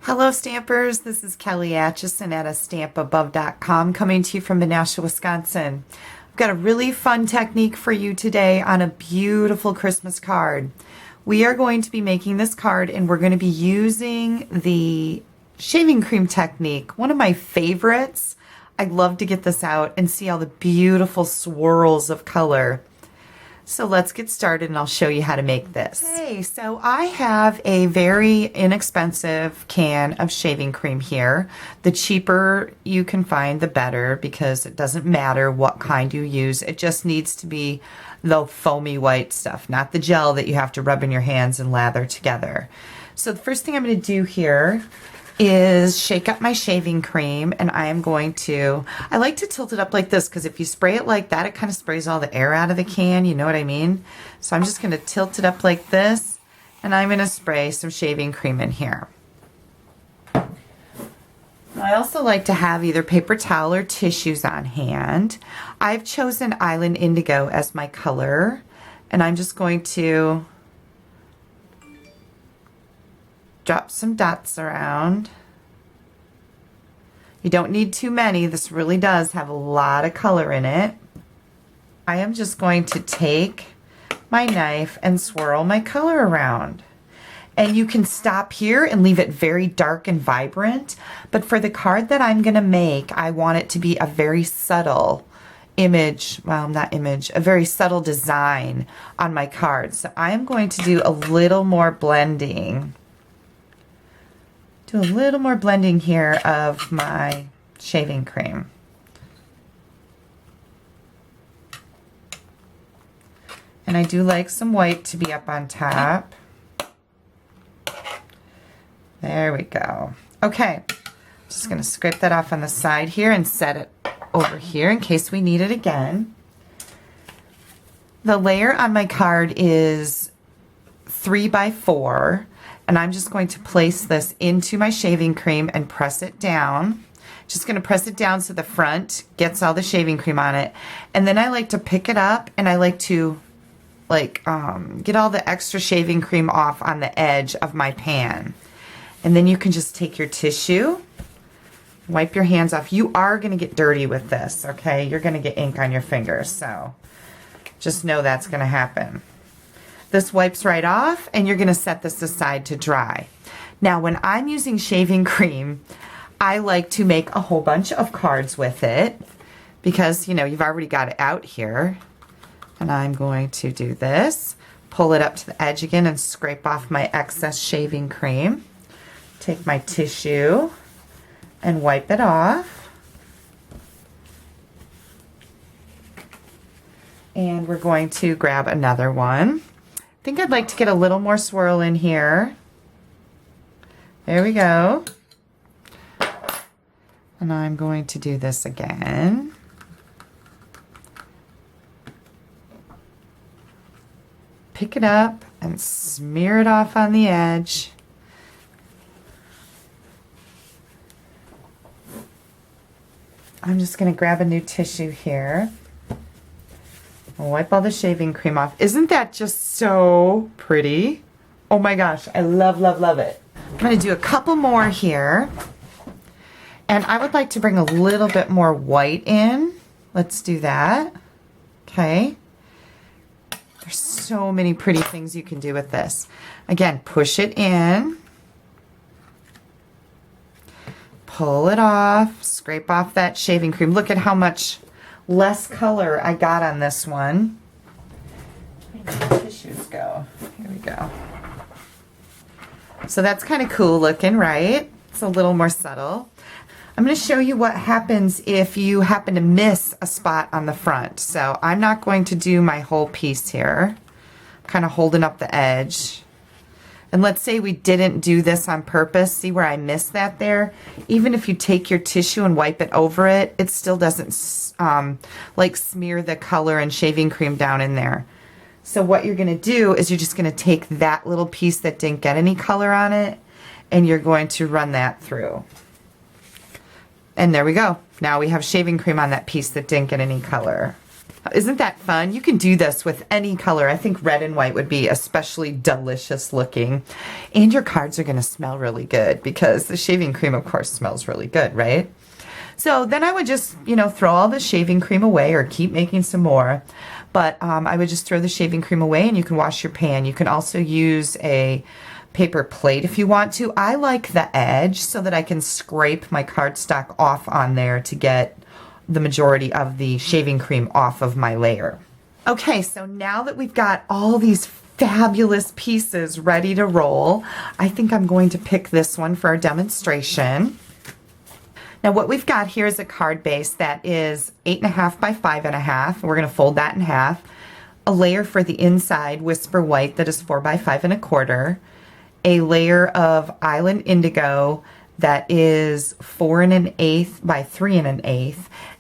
Hello Stampers, this is Kelly Acheson at AStampAbove.com coming to you from Menasha, Wisconsin. I've got a really fun technique for you today on a beautiful Christmas card. We are going to be making this card and we're going to be using the shaving cream technique, one of my favorites. I love to get this out and see all the beautiful swirls of color. So let's get started and I'll show you how to make this. Okay, so I have a very inexpensive can of shaving cream here. The cheaper you can find, the better, because it doesn't matter what kind you use. It just needs to be the foamy white stuff, not the gel that you have to rub in your hands and lather together. So the first thing I'm going to do here is shake up my shaving cream, and I like to tilt it up like this because if you spray it like that, it kind of sprays all the air out of the can, you know what I mean? So I'm just going to tilt it up like this, and I'm going to spray some shaving cream in here. I also like to have either paper towel or tissues on hand. I've chosen Island Indigo as my color, and I'm just going to drop some dots around. You don't need too many. This really does have a lot of color in it. I am just going to take my knife and swirl my color around. And you can stop here and leave it very dark and vibrant. But for the card that I'm going to make, I want it to be a very subtle image, well, not image, a very subtle design on my card. So I am going to do a little more blending. Do a little more blending here of my shaving cream. And I do like some white to be up on top. There we go. Okay, just going to scrape that off on the side here and set it over here in case we need it again. The layer on my card is 3 by 4. And I'm just going to place this into my shaving cream and press it down. Just going to press it down so the front gets all the shaving cream on it. And then I like to pick it up and I like to get all the extra shaving cream off on the edge of my pan. And then you can just take your tissue, wipe your hands off. You are going to get dirty with this, okay? You're going to get ink on your fingers, so just know that's going to happen. This wipes right off, and you're going to set this aside to dry. Now, when I'm using shaving cream, I like to make a whole bunch of cards with it because, you know, you've already got it out here. And I'm going to do this, pull it up to the edge again and scrape off my excess shaving cream. Take my tissue and wipe it off. And we're going to grab another one. I think I'd like to get a little more swirl in here. There we go. And I'm going to do this again. Pick it up and smear it off on the edge. I'm just going to grab a new tissue here. I'll wipe all the shaving cream off. Isn't that just so pretty? Oh my gosh, I love, love, love it. I'm going to do a couple more here. And I would like to bring a little bit more white in. Let's do that. Okay. There's so many pretty things you can do with this. Again, push it in. Pull it off. Scrape off that shaving cream. Look at how much less color I got on this one. Where did the tissues go? Here we go. So that's kind of cool looking, right? It's a little more subtle. I'm going to show you what happens if you happen to miss a spot on the front. So I'm not going to do my whole piece here. I'm kind of holding up the edge. And let's say we didn't do this on purpose. See where I missed that there? Even if you take your tissue and wipe it over it, it still doesn't like smear the color and shaving cream down in there. So what you're going to do is you're just going to take that little piece that didn't get any color on it and you're going to run that through. And there we go. Now we have shaving cream on that piece that didn't get any color. Isn't that fun? You can do this with any color. I think red and white would be especially delicious looking. And your cards are going to smell really good because the shaving cream, of course, smells really good, right? So then I would just, throw all the shaving cream away or keep making some more. But I would just throw the shaving cream away and you can wash your pan. You can also use a paper plate if you want to. I like the edge so that I can scrape my cardstock off on there to get the majority of the shaving cream off of my layer. Okay, so now that we've got all these fabulous pieces ready to roll, I think I'm going to pick this one for our demonstration. Now what we've got here is a card base that is 8.5 by 5.5. We're going to fold that in half. A layer for the inside, Whisper White, that is 4 by 5.25. A layer of Island Indigo that is 4 1/8 by 3 1/8.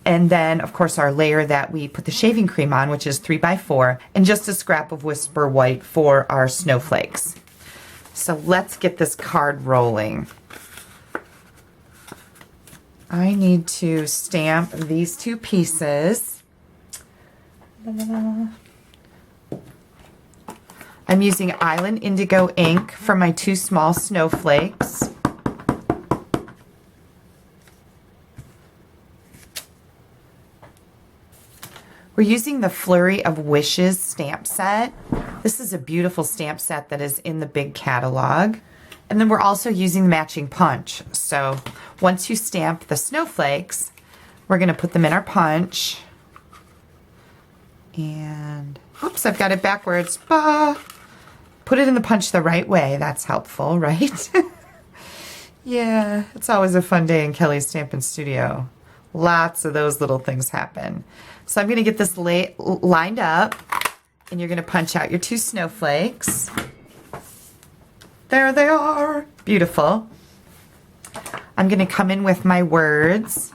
And then, of course, our layer that we put the shaving cream on, which is 3 by 4, and just a scrap of Whisper White for our snowflakes. So let's get this card rolling. I need to stamp these two pieces. I'm using Island Indigo ink for my 2 small snowflakes. We're using the Flurry of Wishes stamp set. This is a beautiful stamp set that is in the big catalog. And then we're also using the matching punch. So once you stamp the snowflakes, we're going to put them in our punch. And, oops, I've got it backwards. Bah! Put it in the punch the right way. That's helpful, right? Yeah, it's always a fun day in Kelly's Stampin' Studio. Lots of those little things happen. So I'm going to get this lined up, and you're going to punch out your 2 snowflakes. There they are. Beautiful. I'm going to come in with my words,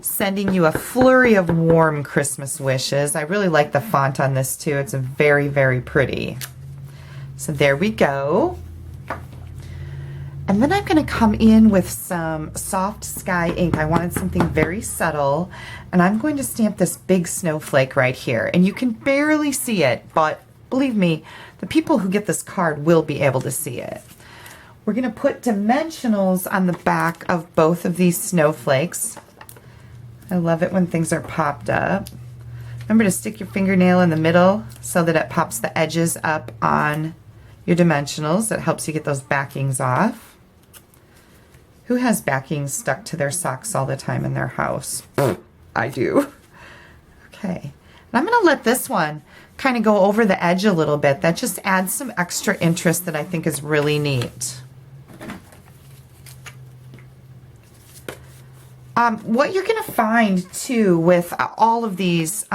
sending you a flurry of warm Christmas wishes. I really like the font on this too. It's very, very pretty. So there we go. And then I'm going to come in with some soft sky ink. I wanted something very subtle, and I'm going to stamp this big snowflake right here. And you can barely see it, but believe me, the people who get this card will be able to see it. We're going to put dimensionals on the back of both of these snowflakes. I love it when things are popped up. Remember to stick your fingernail in the middle so that it pops the edges up on your dimensionals. That helps you get those backings off. Who has backings stuck to their socks all the time in their house? I do. Okay. And I'm going to let this one kind of go over the edge a little bit. That just adds some extra interest that I think is really neat. What you're going to find too with all of these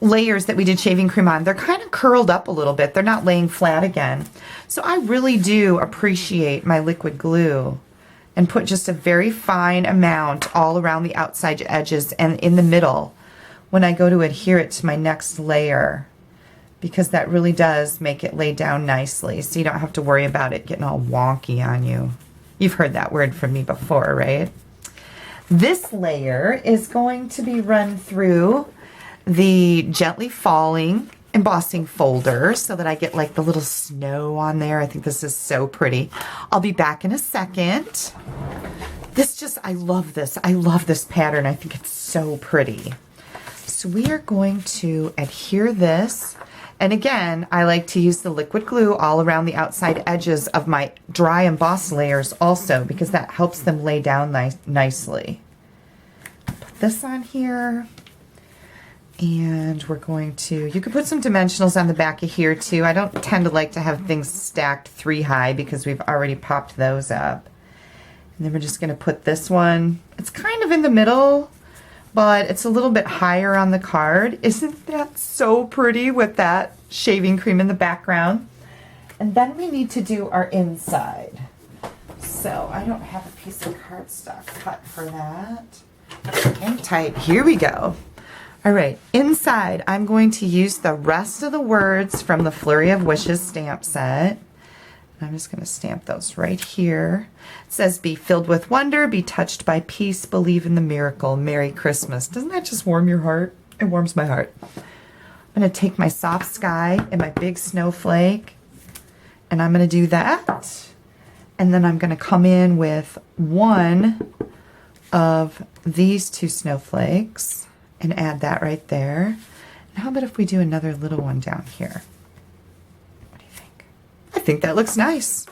layers that we did shaving cream on, they're kind of curled up a little bit. They're not laying flat again. So I really do appreciate my liquid glue and put just a very fine amount all around the outside edges and in the middle when I go to adhere it to my next layer, because that really does make it lay down nicely so you don't have to worry about it getting all wonky on you. You've heard that word from me before, right? This layer is going to be run through the Gently Falling embossing folder so that I get like the little snow on there. I think this is so pretty. I'll be back in a second. I love this. I love this pattern. I think it's so pretty. So we are going to adhere this. And again, I like to use the liquid glue all around the outside edges of my dry emboss layers also, because that helps them lay down nicely. Put this on here. And we're going to, you can put some dimensionals on the back of here too. I don't tend to like to have things stacked 3 high because we've already popped those up. And then we're just going to put this one, it's kind of in the middle, but it's a little bit higher on the card. Isn't that so pretty with that shaving cream in the background? And then we need to do our inside. So I don't have a piece of cardstock cut for that. Hang tight. Here we go. All right, inside I'm going to use the rest of the words from the Flurry of Wishes stamp set. I'm just going to stamp those right here. It says, be filled with wonder, be touched by peace, believe in the miracle, Merry Christmas. Doesn't that just warm your heart? It warms my heart. I'm going to take my soft sky and my big snowflake, and I'm going to do that. And then I'm going to come in with one of these two snowflakes and add that right there. And how about if we do another little one down here? What do you think? I think that looks nice.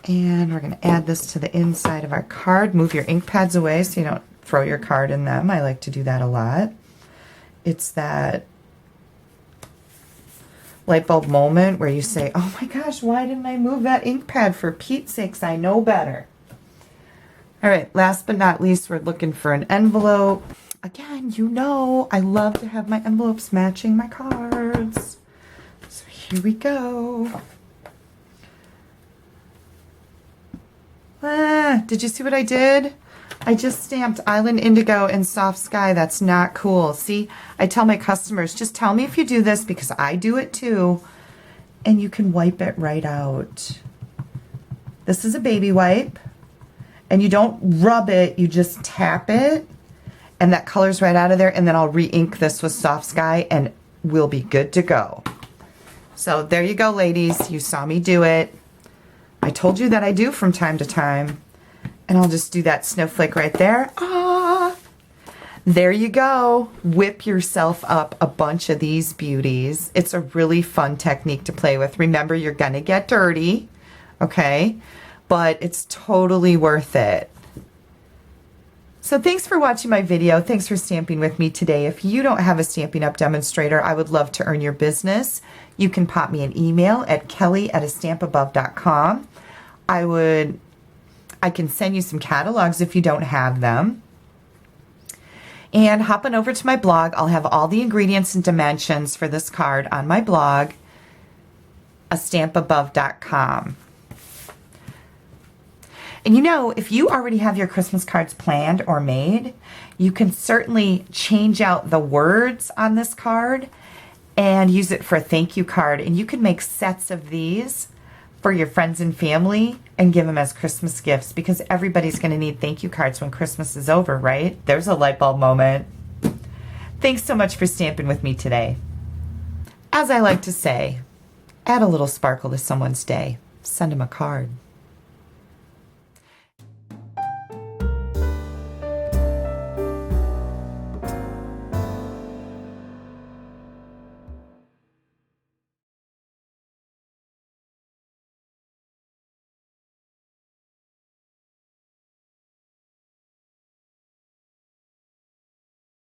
And we're going to add this to the inside of our card. Move your ink pads away so you don't throw your card in them. I like to do that a lot. It's that light bulb moment where you say, oh my gosh, why didn't I move that ink pad? For Pete's sakes, I know better. All right, last but not least, we're looking for an envelope. Again, you know I love to have my envelopes matching my cards. So here we go. Did you see what I did? I just stamped Island Indigo and Soft Sky. That's not cool. See, I tell my customers, just tell me if you do this because I do it too. And you can wipe it right out. This is a baby wipe. And you don't rub it, you just tap it. And that color's right out of there. And then I'll re-ink this with Soft Sky and we'll be good to go. So there you go, ladies. You saw me do it. I told you that I do from time to time. And I'll just do that snowflake right there. Ah, there you go. Whip yourself up a bunch of these beauties. It's a really fun technique to play with. Remember, you're gonna get dirty, okay? But it's totally worth it. So thanks for watching my video. Thanks for stamping with me today. If you don't have a Stampin' Up! Demonstrator, I would love to earn your business. You can pop me an email at kelly@astampabove.com. I can send you some catalogs if you don't have them. And hop on over to my blog. I'll have all the ingredients and dimensions for this card on my blog, astampabove.com. And you know, if you already have your Christmas cards planned or made, you can certainly change out the words on this card and use it for a thank you card. And you can make sets of these for your friends and family and give them as Christmas gifts because everybody's going to need thank you cards when Christmas is over, right? There's a light bulb moment. Thanks so much for stamping with me today. As I like to say, add a little sparkle to someone's day. Send them a card.